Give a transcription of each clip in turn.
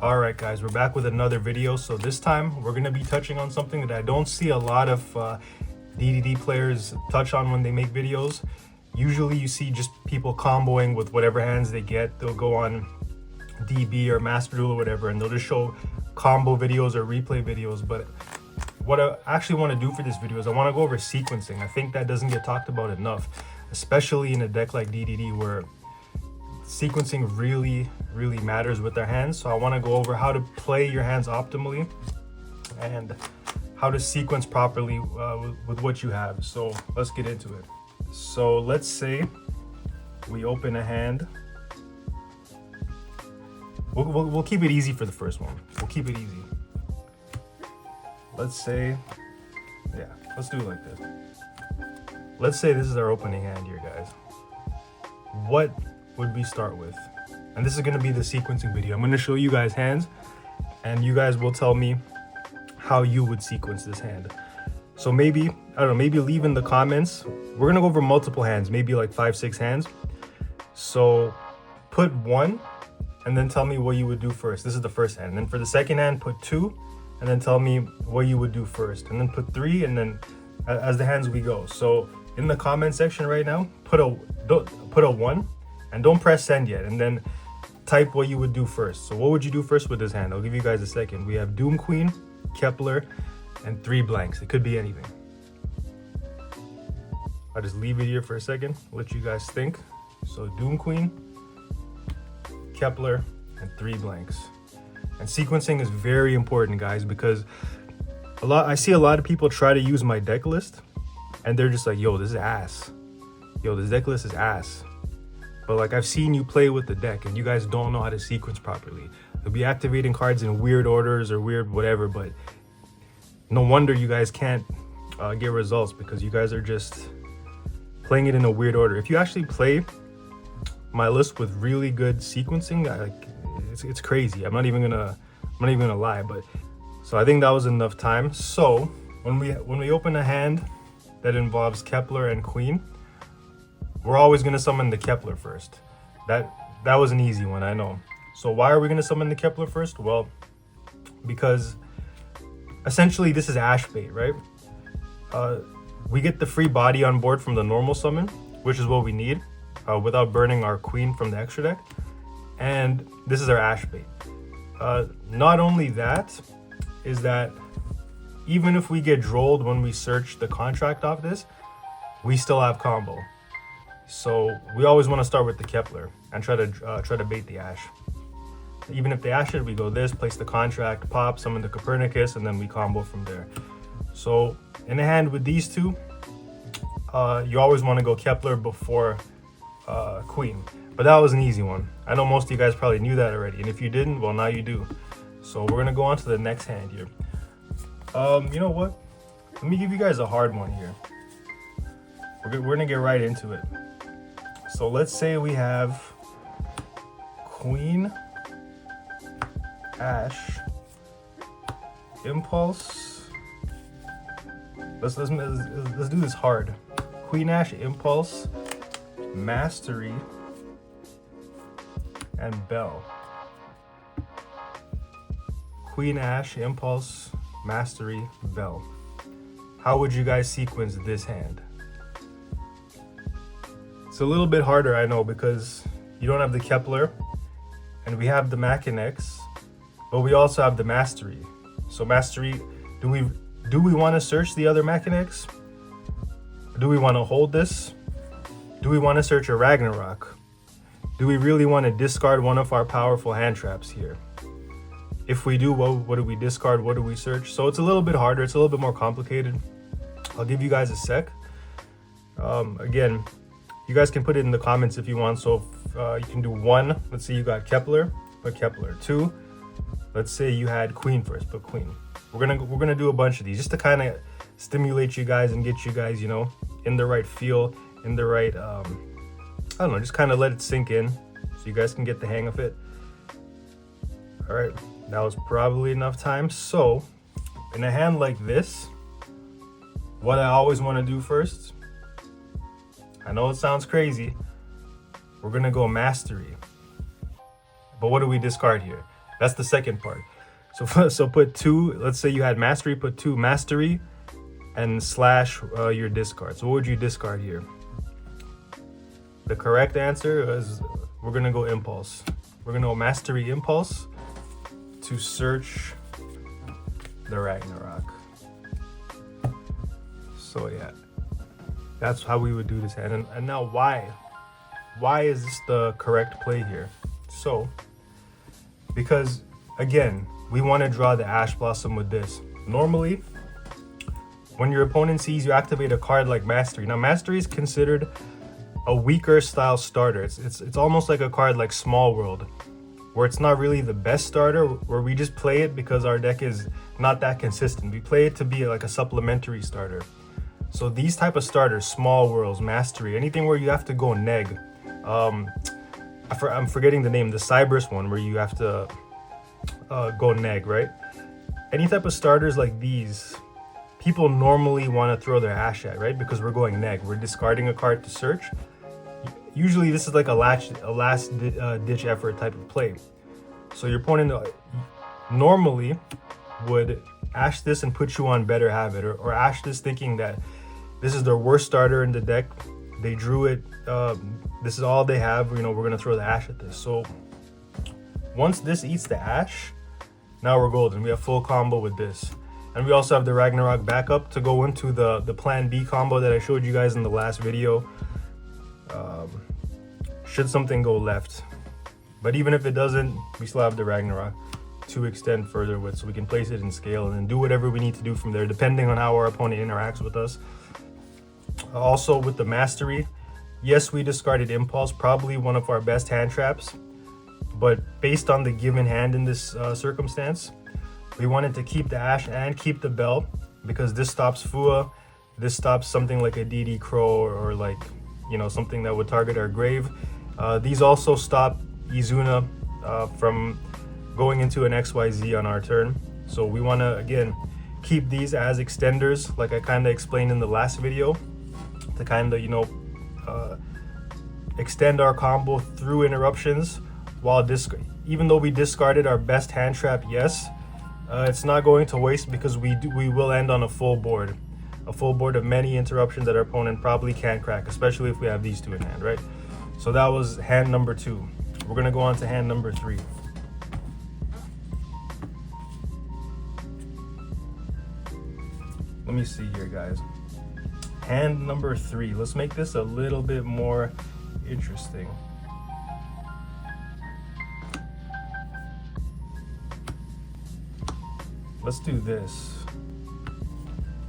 All right, guys, we're back with another video. So this time we're going to be touching on something that I don't see a lot of DDD players touch on when they make videos. Usually you see just people comboing with whatever hands they get. They'll go on DB or Master Duel or whatever, and they'll just show combo videos or replay videos. But what I actually want to do for this video is I want to go over sequencing. I think that doesn't get talked about enough, especially in a deck like DDD where sequencing really matters with our hands. So I want to go over how to play your hands optimally and how to sequence properly with what you have. So let's get into it. So let's say we open a hand. We'll keep it easy for the first one. We'll keep it easy. Let's say, yeah, let's do it like this. Let's say this is our opening hand here, guys. What would we start with? And this is going to be the sequencing video. I'm going to show you guys hands and you guys will tell me how you would sequence this hand. So maybe, I don't know, maybe leave in the comments. We're going to go over multiple hands, maybe like 5-6 hands. So put 1 and then tell me what you would do first. This is the first hand. And then for the second hand, put 2 and then tell me what you would do first. And then put 3 and then as the hands we go. So in the comment section right now, put a 1 and don't press send yet. And then type what you would do first. So what would you do first with this hand? I'll give you guys a second. We have Doom Queen, Kepler, and 3 blanks. It could be anything. I'll just leave it here for a second, let you guys think. So Doom Queen, Kepler, and 3 blanks. And sequencing is very important, guys, because I see a lot of people try to use my deck list and they're just like, yo, this is ass. Yo, this deck list is ass. But like, I've seen you play with the deck and you guys don't know how to sequence properly. You'll be activating cards in weird orders or weird whatever, but no wonder you guys can't get results because you guys are just playing it in a weird order. If you actually play my list with really good sequencing, it's crazy. I'm not even gonna lie. But so I think that was enough time. So when we open a hand that involves Kepler and Queen, we're always gonna summon the Kepler first. That was an easy one, I know. So why are we gonna summon the Kepler first? Well, because essentially this is Ash bait, right? We get the free body on board from the normal summon, which is what we need, without burning our Queen from the extra deck. And this is our Ash bait. Not only that, is that even if we get drolled when we search the contract off this, we still have combo. So we always want to start with the Kepler and try to bait the Ash. Even if they Ash it, we go this, place the contract, pop, summon the Copernicus, and then we combo from there. So in a hand with these two, you always want to go Kepler before Queen. But that was an easy one. I know most of you guys probably knew that already, and if you didn't, well, now you do. So we're gonna go on to the next hand here. You know what? Let me give you guys a hard one here. We're gonna get right into it. So let's say we have Queen, Ash, Impulse. Let's do this hard. Queen, Ash, Impulse, Mastery, and Bell. Queen, Ash, Impulse, Mastery, Bell. How would you guys sequence this hand? It's a little bit harder, I know, because you don't have the Kepler and we have the Machinex, but we also have the Mastery. So Mastery, do we want to search the other Machinex? Do we want to hold this? Do we want to search a Ragnarok? Do we really want to discard one of our powerful hand traps here? If we do, what do we discard? What do we search? So it's a little bit harder. It's a little bit more complicated. I'll give you guys a sec. Again, you guys can put it in the comments if you want. So you can do 1. Let's say you got Kepler, put Kepler. 2. Let's say you had Queen first, put Queen. We're gonna do a bunch of these just to kind of stimulate you guys and get you guys, you know, in the right feel, in the right, I don't know, just kind of let it sink in so you guys can get the hang of it. All right, that was probably enough time. So in a hand like this, what I always want to do first, I know it sounds crazy, we're gonna go Mastery. But what do we discard here? That's the second part. So put 2, let's say you had mastery, put 2 mastery and slash your discard. So what would you discard here? The correct answer is, we're gonna go impulse. We're gonna go mastery impulse to search the Ragnarok. So yeah, that's how we would do this hand. And now why is this the correct play here? So because again, we want to draw the Ash Blossom with this. Normally when your opponent sees you activate a card like mastery, now mastery is considered a weaker style starter. It's almost like a card like Small World, where it's not really the best starter, where we just play it because our deck is not that consistent. We play it to be like a supplementary starter. So these type of starters, Small Worlds, Mastery, anything where you have to go neg. I'm forgetting the name, the Cyberus one where you have to go neg, right? Any type of starters like these, people normally want to throw their Ash at, right? Because we're going neg, we're discarding a card to search. Usually this is like a last ditch effort type of play. So your opponent normally would Ash this and put you on better habit, or Ash this thinking that this is their worst starter in the deck. They drew it, this is all they have, you know, we're gonna throw the Ash at this. So once this eats the Ash, now we're golden. We have full combo with this. And we also have the Ragnarok backup to go into the plan B combo that I showed you guys in the last video. Should something go left. But even if it doesn't, we still have the Ragnarok to extend further with, so we can place it in scale and then do whatever we need to do from there, depending on how our opponent interacts with us. Also with the Mastery, yes, we discarded Impulse, probably one of our best hand traps, but based on the given hand in this circumstance, we wanted to keep the Ash and keep the Bell, because this stops Fua, this stops something like a DD Crow, or like, you know, something that would target our grave. These also stop Izuna from going into an XYZ on our turn. So we want to, again, keep these as extenders, like I kind of explained in the last video, to kind of, you know, extend our combo through interruptions, while even though we discarded our best hand trap, yes, it's not going to waste, because we will end on a full board of many interruptions that our opponent probably can't crack, especially if we have these two in hand, right? So that was hand number 2. We're gonna go on to hand number 3. Let me see here, guys. Hand number 3. Let's make this a little bit more interesting. Let's do this.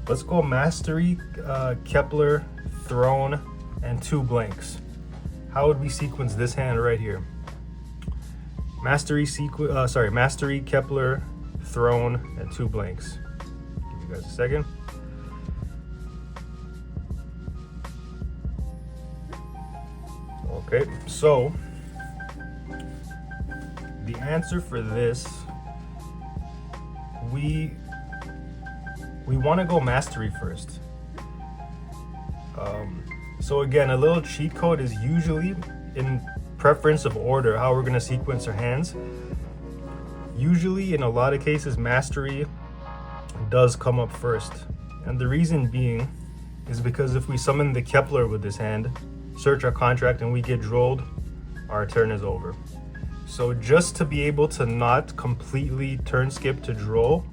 Let's go Mastery, Kepler, Throne, and 2 blanks. How would we sequence this hand right here? Mastery, Kepler, Throne, and 2 blanks. Give you guys a second. Okay, so the answer for this, we want to go Mastery first. So again, a little cheat code is usually in preference of order, how we're going to sequence our hands. Usually, in a lot of cases, Mastery does come up first. And the reason being is because if we summon the Kepler with this hand, search our contract, and we get drolled, our turn is over. So just to be able to not completely turn skip to droll,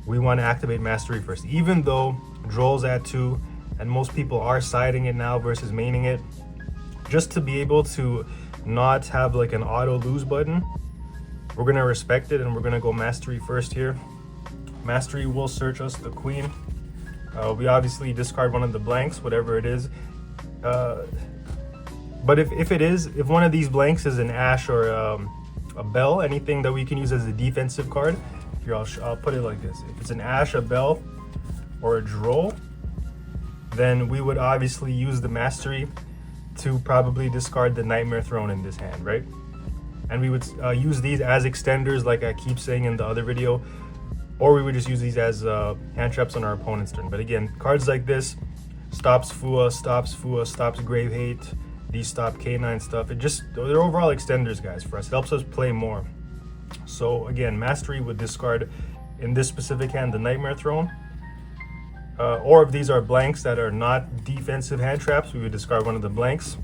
we want to activate Mastery first. Even though droll's at 2, and most people are siding it now versus maining it, just to be able to not have like an auto lose button, we're going to respect it, and we're going to go Mastery first here. Mastery will search us the Queen. We obviously discard one of the blanks, whatever it is. But if one of these blanks is an Ash or a Bell, anything that we can use as a defensive card, here I'll put it like this. If it's an Ash, a Bell, or a Droll, then we would obviously use the Mastery to probably discard the Nightmare Throne in this hand, right? And we would use these as extenders, like I keep saying in the other video, or we would just use these as hand traps on our opponent's turn. But again, cards like this stops Fua, stops Grave Hate, these stop K9 stuff. They're overall extenders, guys, for us. It helps us play more. So again, Mastery would discard, in this specific hand, the Nightmare Throne. Or if these are blanks that are not defensive hand traps, we would discard one of the blanks.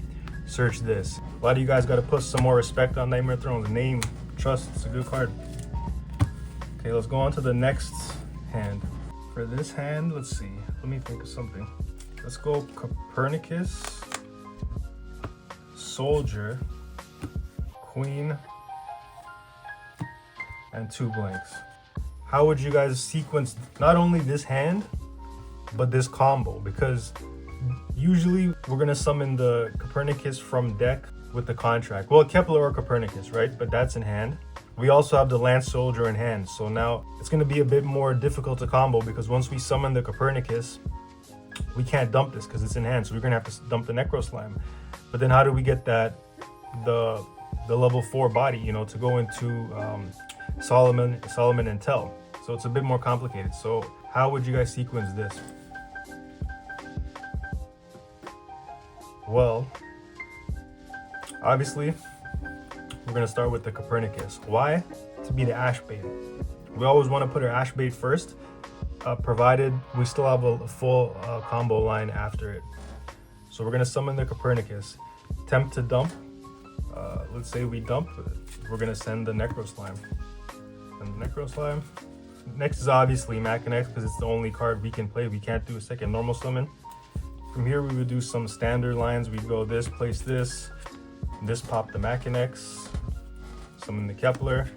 Search this. A lot of you guys got to put some more respect on Nightmare Throne's name. Trust, it's a good card. Okay, let's go on to the next hand. For this hand, let's see. Let me think of something. Let's go Copernicus, Soldier, Queen, and 2 blanks. How would you guys sequence not only this hand, but this combo? Because usually we're gonna summon the Copernicus from deck with the contract. Well, Kepler or Copernicus, right? But that's in hand. We also have the Lance Soldier in hand. So now it's gonna be a bit more difficult to combo, because once we summon the Copernicus, we can't dump this because it's in hand. So we're gonna have to dump the Necro Slime. But then how do we get that, the level 4 body, you know, to go into Solomon and Tell? So it's a bit more complicated. So how would you guys sequence this? Well, obviously, we're gonna start with the Copernicus. Why? To be the Ash Bait. We always want to put our Ash Bait first, provided we still have a full combo line after it. So we're gonna summon the Copernicus. Attempt to dump. Let's say we dump. We're gonna send the Necro Slime. And the Necro Slime. Next is obviously Machinex, because it's the only card we can play. We can't do a second normal summon. From here, we would do some standard lines. We'd go this, place this pop the Machinex, summon the Kepler.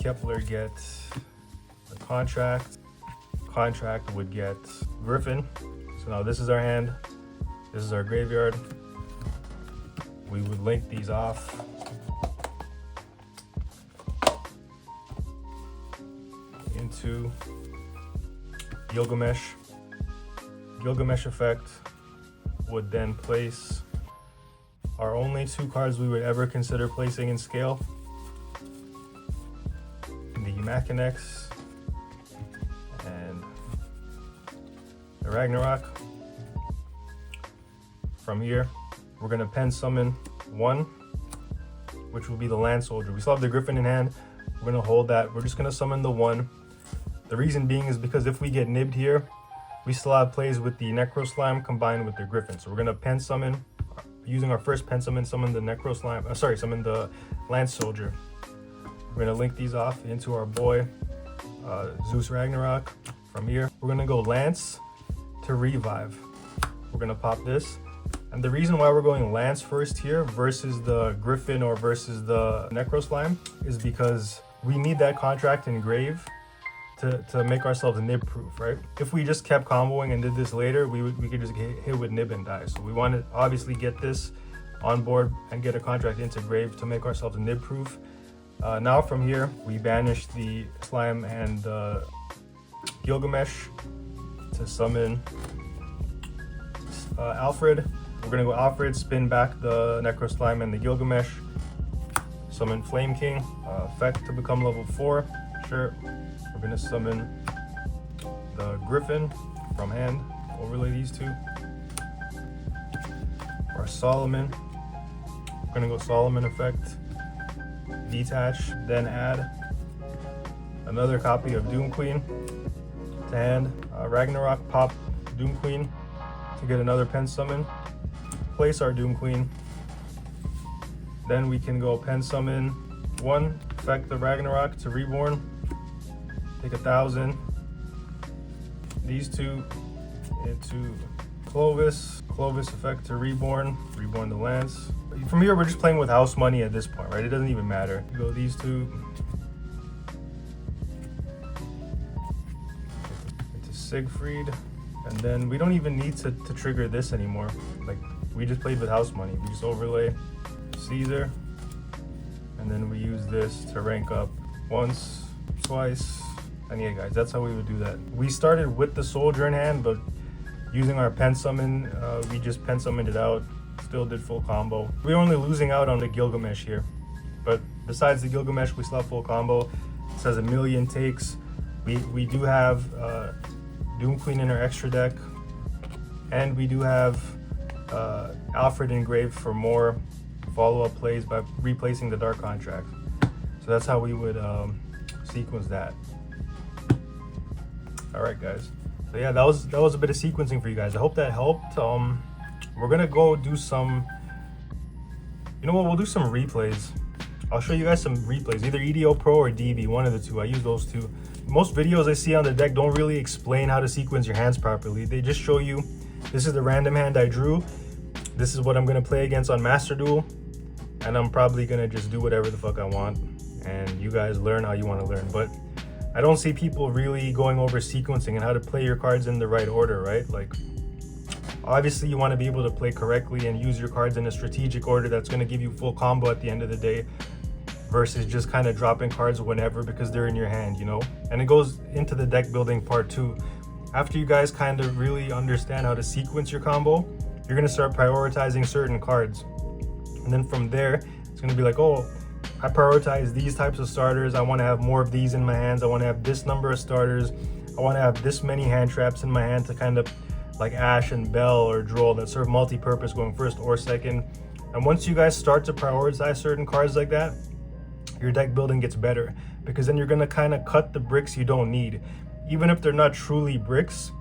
Kepler get the contract. Contract would get Griffin. So now this is our hand. This is our graveyard. We would link these off. Into Gilgamesh. Gilgamesh effect would then place our only 2 cards we would ever consider placing in scale. The Machinex and the Ragnarok. From here, we're gonna pen summon 1, which will be the Land Soldier. We still have the Griffin in hand. We're gonna hold that. We're just gonna summon the 1. The reason being is because if we get nibbed here, we still have plays with the Necro Slime combined with the Griffin. So we're gonna pen summon, using our first pen summon the Necro Slime, summon the Lance Soldier. We're gonna link these off into our boy, Zeus Ragnarok. From here, we're gonna go Lance to Revive. We're gonna pop this. And the reason why we're going Lance first here versus the Griffin or versus the Necro Slime is because we need that contract engraved to make ourselves nib proof, right? If we just kept comboing and did this later, we could just get hit with nib and die. So we want to obviously get this on board and get a contract into grave to make ourselves nib proof. Now from here, we banish the Slime and Gilgamesh to summon Alfred. We're gonna go Alfred, spin back the Necro Slime and the Gilgamesh, summon Flame King, effect to become level 4, sure. We're gonna summon the Griffin from hand, overlay these 2. Our Solomon, we're gonna go Solomon effect, detach, then add another copy of Doom Queen to hand, Ragnarok, pop Doom Queen to get another pen summon, place our Doom Queen, then we can go pen summon 1, effect the Ragnarok to Reborn, take 1,000, these 2 into Clovis effect to Reborn the Lance. From here, we're just playing with house money at this point, right? It doesn't even matter. You go these 2 into Siegfried, and then we don't even need to trigger this anymore. Like, we just played with house money. We just overlay Caesar, and then we use this to rank up once, twice, and yeah, guys, that's how we would do that. We started with the Soldier in hand, but using our pen summon, we just pen summoned it out, still did full combo. We're only losing out on the Gilgamesh here, but besides the Gilgamesh, we still have full combo. It says 1,000,000 takes. We do have Doom Queen in our extra deck, and we do have Alfred engraved for more follow-up plays by replacing the Dark Contract. So that's how we would sequence that. All right, guys. So yeah, that was a bit of sequencing for you guys. I hope that helped. We're gonna go do some, you know what, we'll do some replays. I'll show you guys some replays, either EDO Pro or DB, one of the two. I use those two. Most videos I see on the deck don't really explain how to sequence your hands properly. They just show you, this is the random hand I drew. This is what I'm gonna play against on Master Duel. And I'm probably gonna just do whatever the fuck I want. And you guys learn how you wanna learn. But I don't see people really going over sequencing and how to play your cards in the right order, right? Like, obviously you wanna be able to play correctly and use your cards in a strategic order that's gonna give you full combo at the end of the day, versus just kind of dropping cards whenever because they're in your hand, you know? And it goes into the deck building part too. After you guys kind of really understand how to sequence your combo, you're gonna start prioritizing certain cards. And then from there, it's gonna be like, oh, I prioritize these types of starters. I wanna have more of these in my hands. I wanna have this number of starters. I wanna have this many hand traps in my hand to kind of like Ash and Bell or Droll that serve multi-purpose going first or second. And once you guys start to prioritize certain cards like that, your deck building gets better, because then you're gonna kind of cut the bricks you don't need. Even if they're not truly bricks,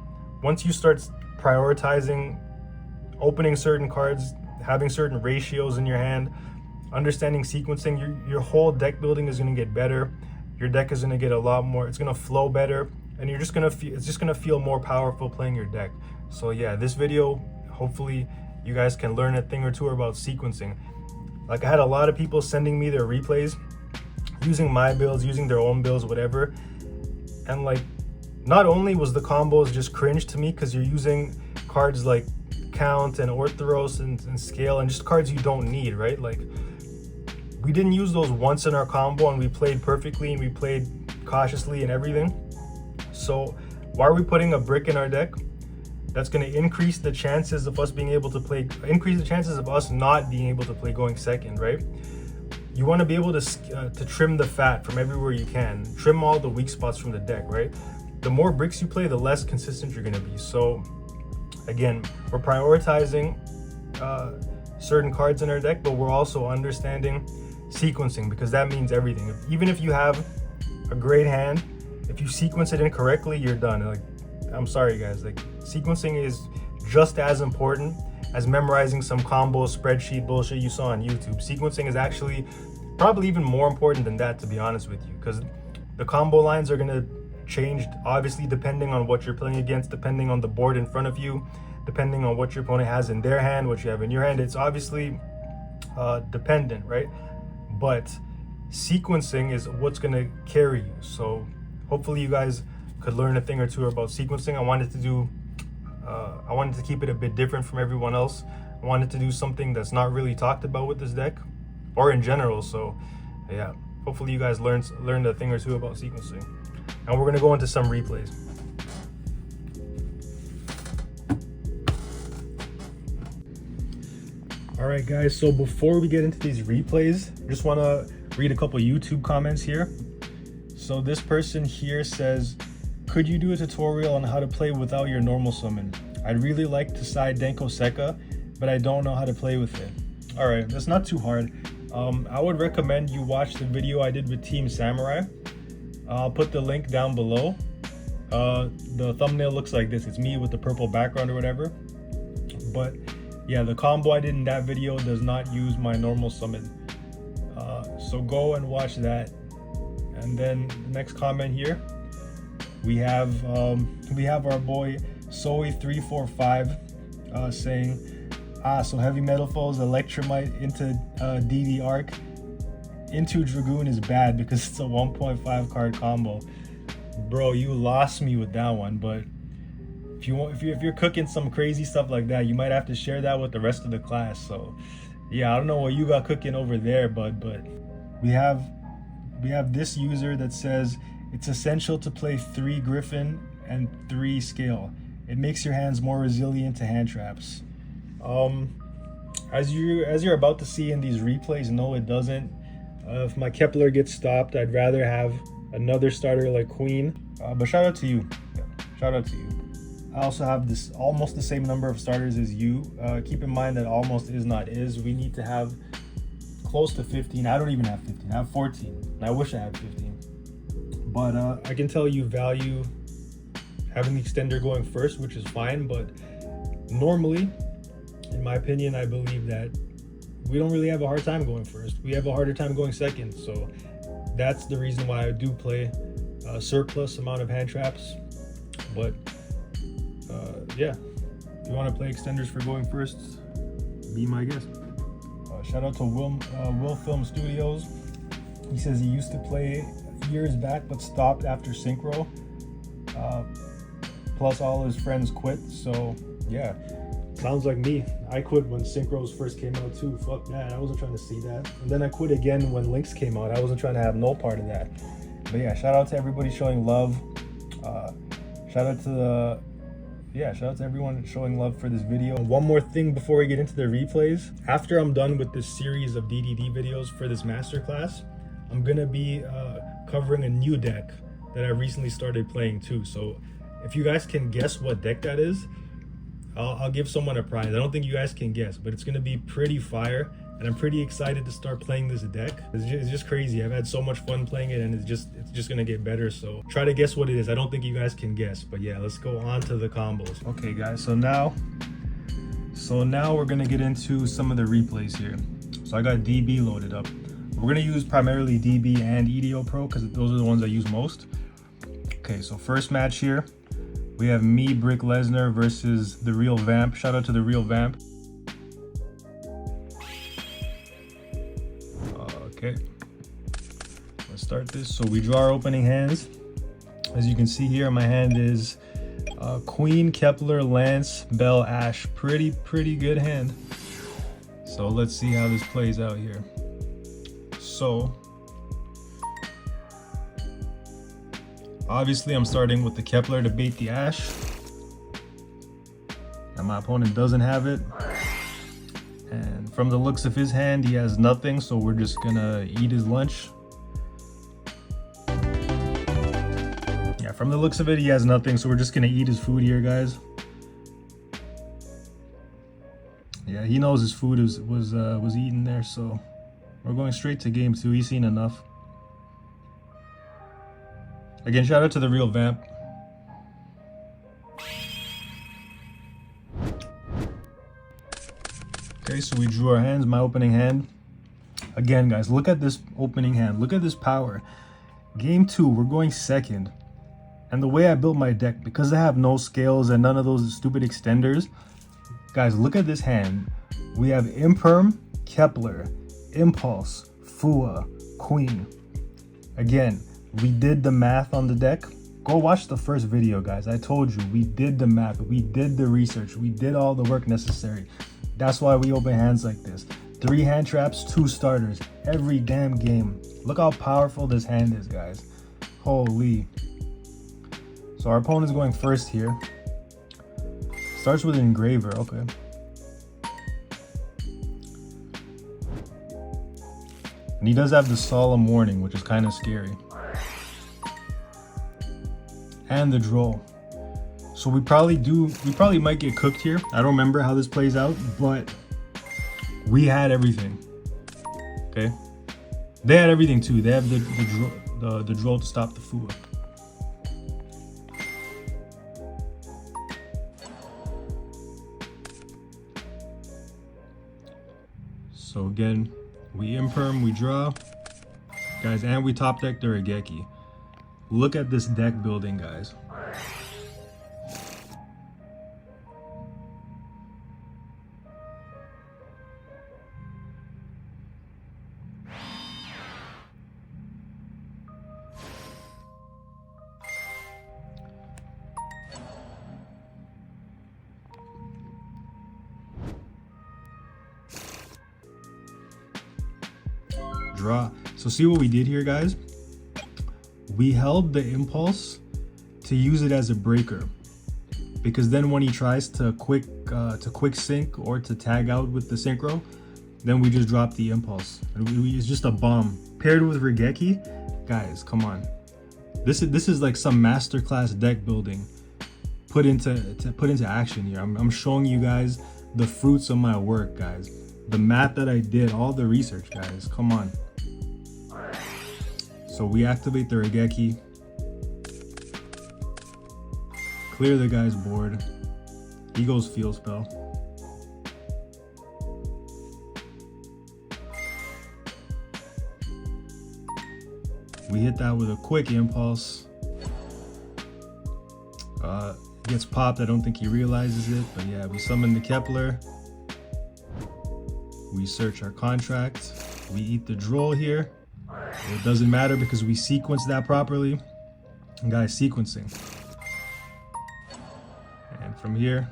once you start prioritizing opening certain cards, having certain ratios in your hand, understanding sequencing, your whole deck building is gonna get better. Your deck is gonna get a lot more, it's gonna flow better, and you're just gonna feel, it's just gonna feel more powerful playing your deck. So yeah, this video, hopefully you guys can learn a thing or two about sequencing. Like, I had a lot of people sending me their replays using my builds, using their own builds, whatever. And like, not only was the combos just cringe to me because you're using cards like Count and Orthoros and Scale and just cards you don't need, right? Like, we didn't use those once in our combo and we played perfectly and we played cautiously and everything. So why are we putting a brick in our deck? That's going to increase the chances of us being able to play, increase the chances of us not being able to play going second, right? You want to be able to trim the fat from everywhere you can, trim all the weak spots from the deck, right? The more bricks you play, the less consistent you're going to be. So again, we're prioritizing certain cards in our deck, but we're also understanding sequencing, because that means everything. Even if you have a great hand, if you sequence it incorrectly, you're done. Like, I'm sorry guys, like, sequencing is just as important as memorizing some combo spreadsheet bullshit you saw on YouTube. Sequencing is actually probably even more important than that, to be honest with you, because the combo lines are gonna change, obviously, depending on what you're playing against, depending on the board in front of you, depending on what your opponent has in their hand, what you have in your hand. It's obviously dependent, right? But sequencing is what's gonna carry you. So hopefully you guys could learn a thing or two about sequencing. I wanted to keep it a bit different from everyone else. I wanted to do something that's not really talked about with this deck, or in general. So yeah, hopefully you guys learned a thing or two about sequencing. And we're gonna go into some replays. All right guys, so before we get into these replays, I just wanna read a couple YouTube comments here. So this person here says, could you do a tutorial on how to play without your normal summon? I'd really like to side Denko Sekka, but I don't know how to play with it. All right, that's not too hard. I would recommend you watch the video I did with Team Samurai. I'll put the link down below. The thumbnail looks like this. It's me with the purple background or whatever. But yeah, the combo I did in that video does not use my normal summon. So go and watch that. And then the next comment here, we have our boy Soe345 saying, so heavy metal foes Electromite into DD Arc into Dragoon is bad because it's a 1.5 card combo. Bro, you lost me with that one. But if you're cooking some crazy stuff like that, you might have to share that with the rest of the class. So yeah, I don't know what you got cooking over there, but we have this user that says it's essential to play 3 Griffin and 3 Scale. It makes your hands more resilient to hand traps. As you're about to see in these replays, no, it doesn't. If my Kepler gets stopped, I'd rather have another starter like Queen. But shout out to you. Yeah, shout out to you. I also have this almost the same number of starters as you. Keep in mind that almost is not is. We need to have close to 15. I don't even have 15. I have 14. And I wish I had 15. But I can tell you value having the extender going first, which is fine. But normally, in my opinion, I believe that we don't really have a hard time going first. We have a harder time going second. So that's the reason why I do play a surplus amount of hand traps. But yeah, if you want to play extenders for going first, be my guest. Shout out to Will Film Studios. He says he used to play years back but stopped after synchro. Plus all his friends quit. So yeah, sounds like me. I quit when synchros first came out too. Fuck that, I wasn't trying to see that. And then I quit again when links came out. I wasn't trying to have no part of that. But yeah, shout out to everybody showing love. Shout out to everyone showing love for this video. One more thing before we get into the replays. After I'm done with this series of DDD videos for this masterclass, I'm gonna be covering a new deck that I recently started playing too. So if you guys can guess what deck that is, I'll give someone a prize. I don't think you guys can guess, but it's gonna be pretty fire. And I'm pretty excited to start playing this deck. It's just crazy. I've had so much fun playing it, and it's just gonna get better. So try to guess what it is. I don't think you guys can guess, but yeah, let's go on to the combos. Okay guys, so now we're gonna get into some of the replays here. So I got DB loaded up. We're gonna use primarily DB and EDO Pro because those are the ones I use most. Okay, so first match here, we have me, Brick Lesnar versus the Real Vamp. Shout out to the Real Vamp. Okay, let's start this. So we draw our opening hands. As you can see here, my hand is Queen, Kepler, Lance, Bell, Ash. Pretty good hand. So let's see how this plays out here. So obviously I'm starting with the Kepler to bait the Ash, and my opponent doesn't have it. And from the looks of his hand, he has nothing, so we're just gonna eat his lunch. Yeah, from the looks of it, he has nothing, so we're just gonna eat his food here, guys. Yeah, he knows his food was eaten there, so we're going straight to game 2. He's seen enough. Again, shout out to the Real Vamp. Okay, so we drew our hands, my opening hand. Again, guys, look at this opening hand. Look at this power. Game 2, we're going second. And the way I built my deck, because I have no scales and none of those stupid extenders, guys, look at this hand. We have Imperm, Kepler, Impulse, Fua, Queen. Again, we did the math on the deck. Go watch the first video, guys. I told you, we did the math. We did the research. We did all the work necessary. That's why we open hands like this. 3 hand traps, 2 starters, every damn game. Look how powerful this hand is, guys. Holy. So our opponent's going first here. Starts with an engraver, okay. And he does have the Solemn Warning, which is kind of scary. And the Droll. So we probably might get cooked here. I don't remember how this plays out, but we had everything. Okay, they had everything too. They have the Droll to stop the Fua. So again, we Imperm, we draw, guys, and we top deck the Regeki. Look at this deck building, guys. Draw. So see what we did here, guys? We held the Impulse to use it as a breaker, because then when he tries to quick sync or to tag out with the synchro, then we just drop the Impulse. And it's just a bomb paired with Regeki. Guys, come on. This is like some masterclass deck building put into action here. I'm showing you guys the fruits of my work, guys. the math that I did, all the research, guys. Come on. So we activate the Regeki, clear the guy's board. He goes field spell. We hit that with a quick impulse. Gets popped. I don't think he realizes it, but yeah, we summon the Kepler. We search our contract. We eat the droll here. It doesn't matter because we sequenced that properly. Guys, sequencing. And from here,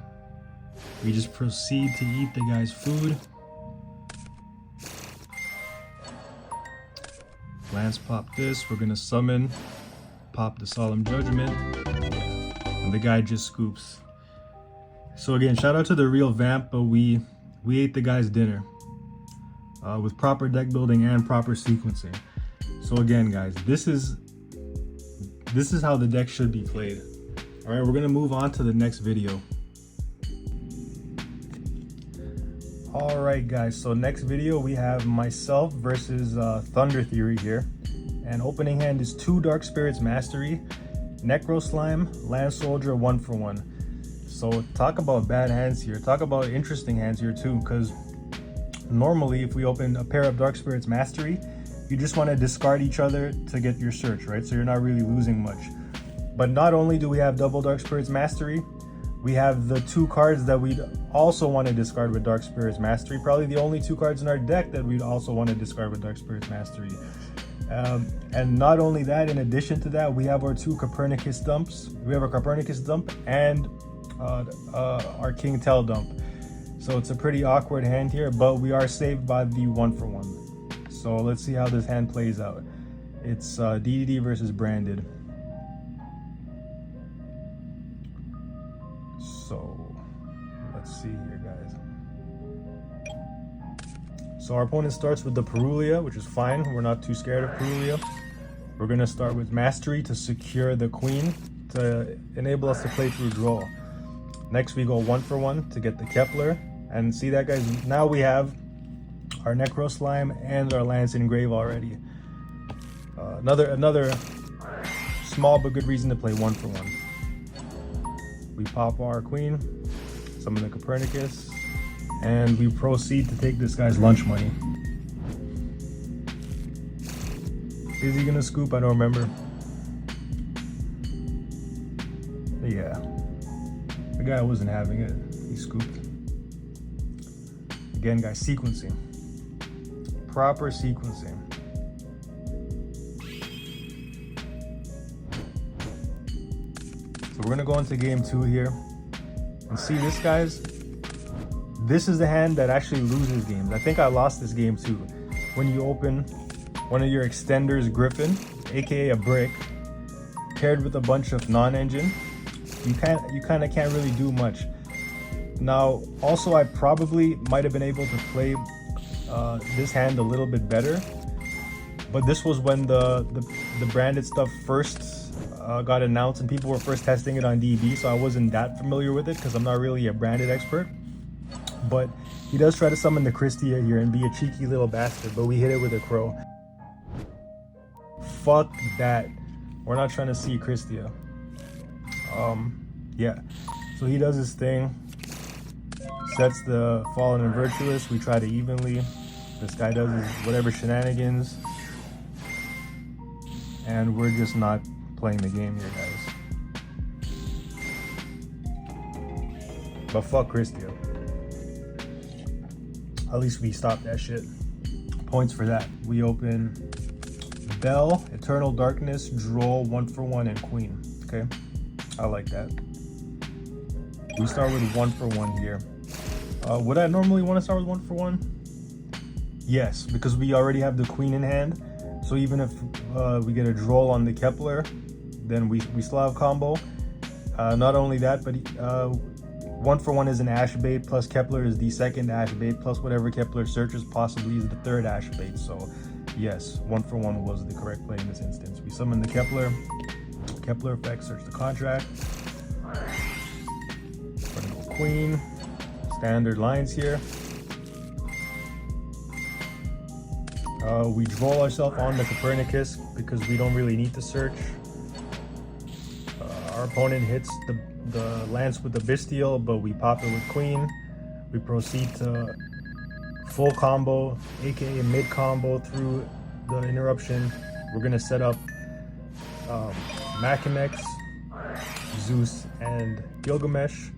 we just proceed to eat the guy's food. Lance pop this. We're gonna summon, pop the Solemn Judgment, and the guy just scoops. So again, shout out to the real vamp, but we ate the guy's dinner with proper deck building and proper sequencing. So again, guys, this is how the deck should be played. All right, we're gonna move on to the next video. All right, guys, so next video we have myself versus Thunder Theory here, and opening hand is 2 Dark Spirits Mastery, Necro Slime, Land Soldier, 1-for-1. So talk about bad hands here. Talk about interesting hands here too, because normally if we open a pair of Dark Spirits Mastery, you just want to discard each other to get your search, right? So you're not really losing much. But not only do we have double Dark Spirits Mastery, we have the 2 cards that we'd also want to discard with Dark Spirits Mastery. Probably the only 2 cards in our deck that we'd also want to discard with Dark Spirits Mastery. And not only that, in addition to that, we have our 2 Copernicus dumps. We have our Copernicus dump and our King Tell dump. So it's a pretty awkward hand here, but we are saved by the 1-for-1. So let's see how this hand plays out. It's DDD versus Branded. So let's see here, guys. So our opponent starts with the Perulia, which is fine. We're not too scared of Perulia. We're gonna start with Mastery to secure the Queen to enable us to play through draw. Next we go 1-for-1 to get the Kepler. And see that, guys, now we have our Necro Slime and our Lance Engrave already. Another small but good reason to play 1-for-1. We pop our Queen, summon the Copernicus, and we proceed to take this guy's lunch money. Is he gonna scoop? I don't remember. Yeah, the guy wasn't having it. He scooped. Again, guys, sequencing. Proper sequencing. So we're gonna go into game 2 here. And see this, guys? This is the hand that actually loses games. I think I lost this game too. When you open one of your extenders Griffin, aka a brick, paired with a bunch of non-engine, you kind of can't really do much. Now, also, I probably might have been able to play this hand a little bit better, but this was when the branded stuff first got announced and people were first testing it on DD, so I wasn't that familiar with it because I'm not really a branded expert. But he does try to summon the Christia here and be a cheeky little bastard, but we hit it with a Crow. Fuck that. We're not trying to see Christia. Yeah. So he does his thing. Sets the Fallen and Virtuous. We try to evenly. This guy does his whatever shenanigans. And we're just not playing the game here, guys. But fuck Christia. At least we stopped that shit. Points for that. We open Bell, Eternal Darkness, Droll, 1-for-1, and Queen. Okay, I like that. We start with 1-for-1 here. Would I normally want to start with 1-for-1? Yes, because we already have the Queen in hand. So even if we get a Droll on the Kepler, then we still have combo. Not only that, but 1-for-1 is an Ash bait, plus Kepler is the second Ash bait, plus whatever Kepler searches possibly is the third Ash bait. So yes, 1-for-1 was the correct play in this instance. We summon the Kepler. Kepler effect, search the contract. Queen. Standard lines here. We droll ourselves on the Copernicus because we don't really need to search. Our opponent hits the lance with the Bestial, but we pop it with Queen. We proceed to full combo, aka mid combo through the interruption. We're gonna set up Machinex, Zeus, and Gilgamesh.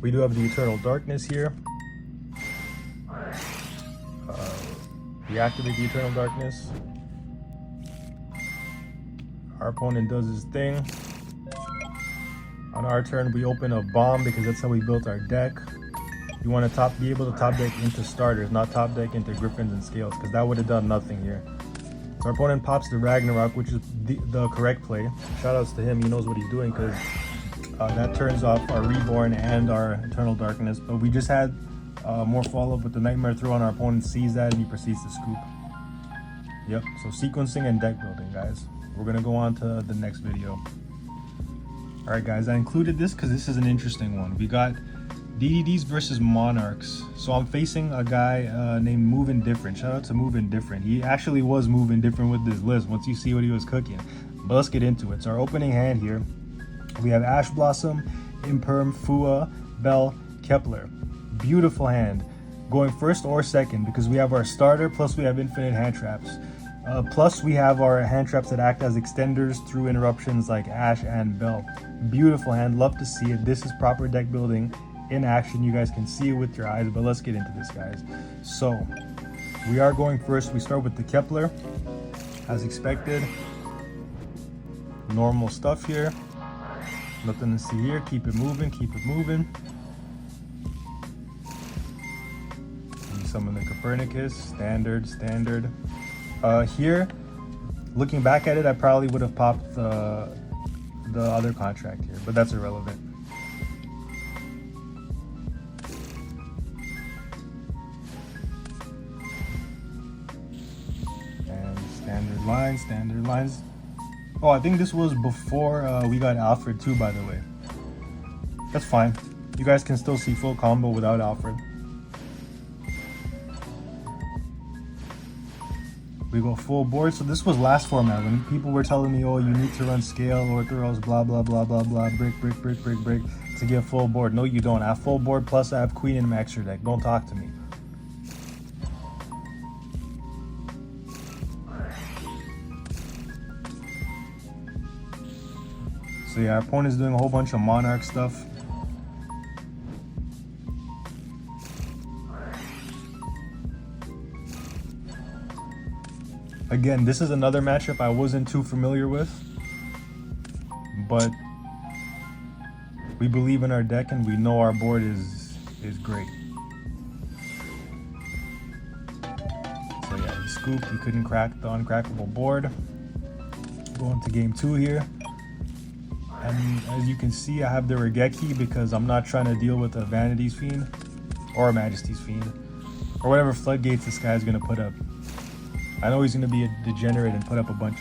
We do have the Eternal Darkness here. We activate the Eternal Darkness. Our opponent does his thing. On our turn, we open a bomb because that's how we built our deck. You want to be able to top deck into starters, not top deck into Griffins and Scales, because that would have done nothing here. So our opponent pops the Ragnarok, which is the correct play. Shout outs to him, he knows what he's doing, because that turns off our Reborn and our Eternal Darkness. But we just had more follow-up with the Nightmare Throw, and our opponent sees that and he proceeds to scoop. Yep, so sequencing and deck building, guys. We're going to go on to the next video. Alright guys, I included this because this is an interesting one. We got DDDs versus Monarchs. So I'm facing a guy named Move Indifferent. Shout out to Move Indifferent. He actually was Move Indifferent with this list once you see what he was cooking. But let's get into it. So our opening hand here, we have Ash Blossom, Imperm, Fua, Bell, Kepler. Beautiful hand. Going first or second because we have our starter, plus we have infinite hand traps. Plus we have our hand traps that act as extenders through interruptions like Ash and Bell. Beautiful hand, love to see it. This is proper deck building in action. You guys can see it with your eyes, but let's get into this, guys. So we are going first. We start with the Kepler as expected. Normal stuff here, nothing to see here. Keep it moving, keep it moving. We summon the Copernicus, standard. Here, looking back at it, I probably would have popped the other contract here, but that's irrelevant. And standard lines. Oh, I think this was before we got Alfred too, by the way. That's fine. You guys can still see full combo without Alfred. We go full board. So this was last format when people were telling me, oh, you need to run scale, orthoros, blah, blah, blah, blah, blah, brick to get full board. No, you don't. I have full board, plus I have Queen in my extra deck. Don't talk to me. So yeah, our opponent's doing a whole bunch of Monarch stuff. Again, this is another matchup I wasn't too familiar with, but we believe in our deck and we know our board is great. So yeah, he scooped, he couldn't crack the uncrackable board. Going to game 2 here. And as you can see, I have the Regeki because I'm not trying to deal with a Vanity's Fiend or a Majesty's Fiend or whatever floodgates this guy's gonna put up. I know he's gonna be a degenerate and put up a bunch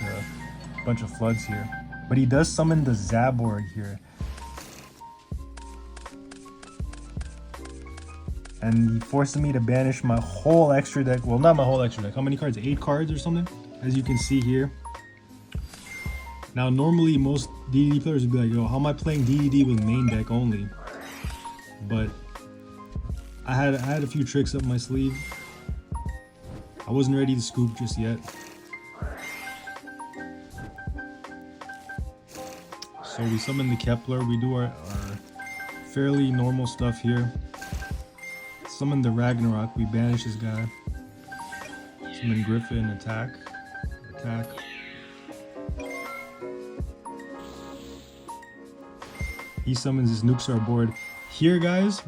of floods here, but he does summon the Zaborg here, and he forces me to banish my whole extra deck. Well, not my whole extra deck. How many cards? 8 cards or something, as you can see here. Now, normally most DDD players would be like, yo, how am I playing DDD with main deck only? But I had a few tricks up my sleeve. I wasn't ready to scoop just yet. So we summon the Kepler. We do our fairly normal stuff here. Summon the Ragnarok. We banish this guy. Summon Griffin. Attack. He summons his nukes our board. Here, guys,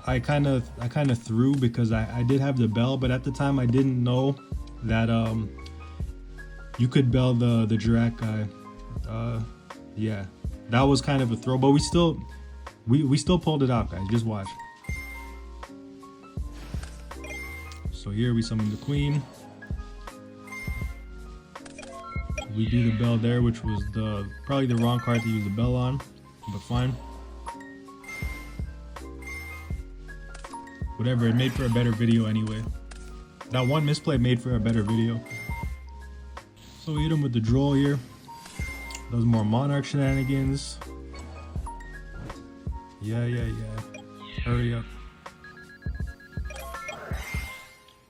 I kind of threw because I did have the Bell, but at the time I didn't know that you could Bell the Jirak guy. Yeah, that was kind of a throw, but we still pulled it out, guys. Just watch. So here we summon the Queen. We do the Bell there, which was probably the wrong card to use the Bell on, but fine. Whatever, it made for a better video anyway. That one misplay made for a better video. So we hit him with the droll here. Does more monarch shenanigans. Yeah. Hurry up.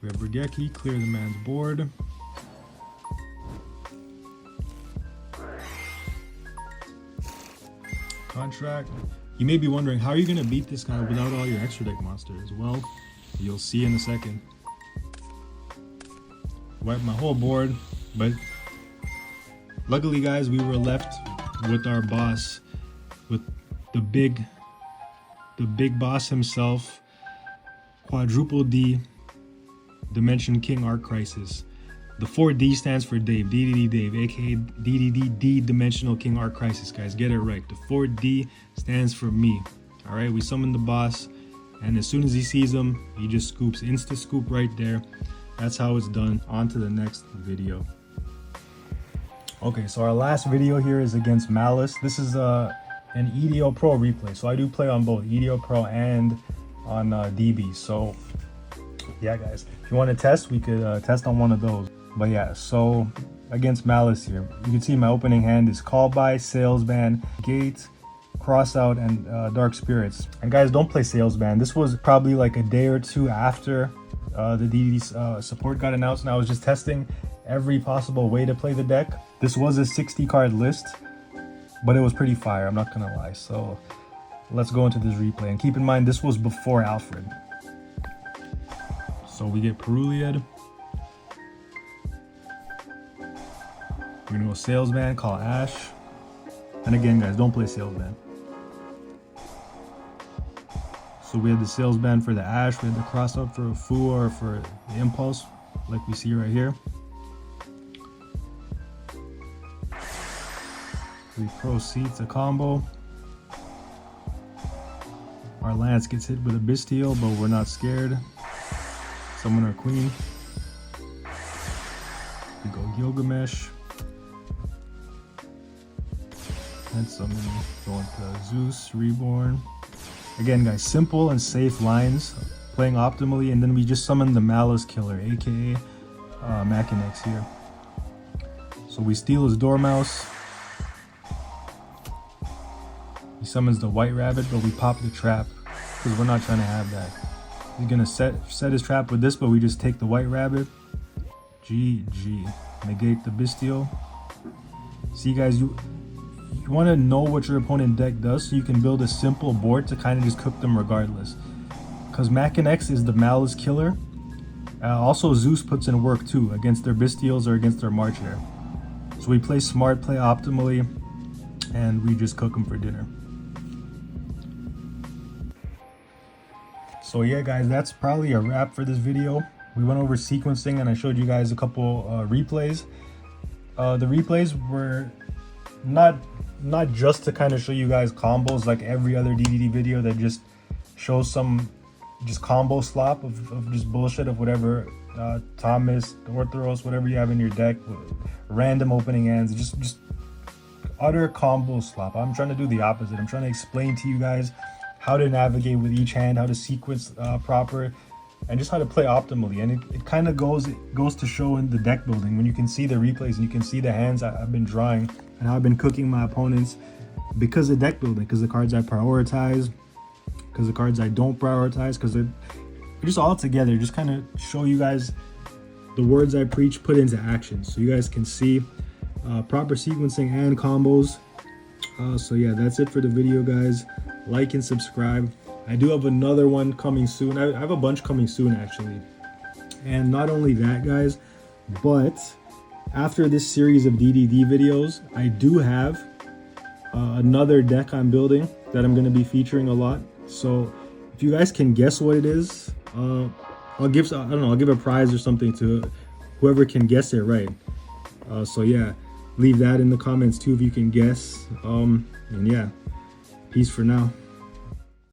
We have Regeki, clear the man's board. Contract. You may be wondering, how are you going to beat this guy without all your extra deck monsters? Well, you'll see in a second. Wipe my whole board, but luckily guys, we were left with our boss, with the big boss himself, quadruple D Dimension King Arc Crisis. The 4D stands for Dave, DDD Dave, aka DDD D Dimensional King Arc Crisis, guys. Get it right. The 4D stands for me. All right, we summon the boss, and as soon as he sees him, he just scoops, insta scoop right there. That's how it's done. On to the next video. Okay, so our last video here is against Malice. This is an EDO Pro replay. So I do play on both EDO Pro and on DB. So yeah, guys, if you want to test, we could test on one of those. But yeah, so against Malice here, you can see my opening hand is Call By, Salesman, Gate, Crossout, and Dark Spirits. And guys, don't play Salesman. This was probably like a day or two after the DDD support got announced, and I was just testing every possible way to play the deck. This was a 60 card list, but it was pretty fire, I'm not gonna lie. So let's go into this replay, and keep in mind this was before Alfred. So we get Peruliad. We're gonna go Salesman, call Ash. And again, guys, don't play Salesman. So we had the Salesman for the Ash, we had the cross up for a Fu or for the Impulse, like we see right here. We proceed to combo. Our Lance gets hit with a Bestial, but we're not scared. Summon our Queen. We go Gilgamesh. And summon, going to Zeus, Reborn. Again, guys, simple and safe lines, playing optimally, and then we just summon the Malice Killer, aka Machinex here. So we steal his Dormouse. He summons the White Rabbit, but we pop the trap because we're not trying to have that. He's gonna set his trap with this, but we just take the White Rabbit. GG. Negate the Bestial. See, guys, you want to know what your opponent deck does so you can build a simple board to kind of just cook them regardless. Because Machinex is the Malice Killer. Also, Zeus puts in work too against their Bestials or against their March Hare. So we play smart, play optimally, and we just cook them for dinner. So yeah, guys, that's probably a wrap for this video. We went over sequencing and I showed you guys a couple replays. The replays were not just to kind of show you guys combos like every other DDD video that just shows some just combo slop of just bullshit of whatever Thomas, Orthoros, whatever you have in your deck, random opening hands, just utter combo slop. I'm trying to do the opposite. I'm trying to explain to you guys how to navigate with each hand, how to sequence proper, and just how to play optimally. And it kind of goes to show in the deck building when you can see the replays and you can see the hands I've been drawing and how I've been cooking my opponents because of deck building, because the cards I prioritize, because the cards I don't prioritize, because they're just all together. Just kind of show you guys the words I preach put into action so you guys can see proper sequencing and combos. So yeah, that's it for the video, guys. Like and subscribe. I do have another one coming soon. I have a bunch coming soon, actually. And not only that, guys, but after this series of DDD videos, I do have another deck I'm building that I'm going to be featuring a lot. So if you guys can guess what it is, I'll give a prize or something to whoever can guess it right. So yeah, leave that in the comments too if you can guess. And yeah, peace for now.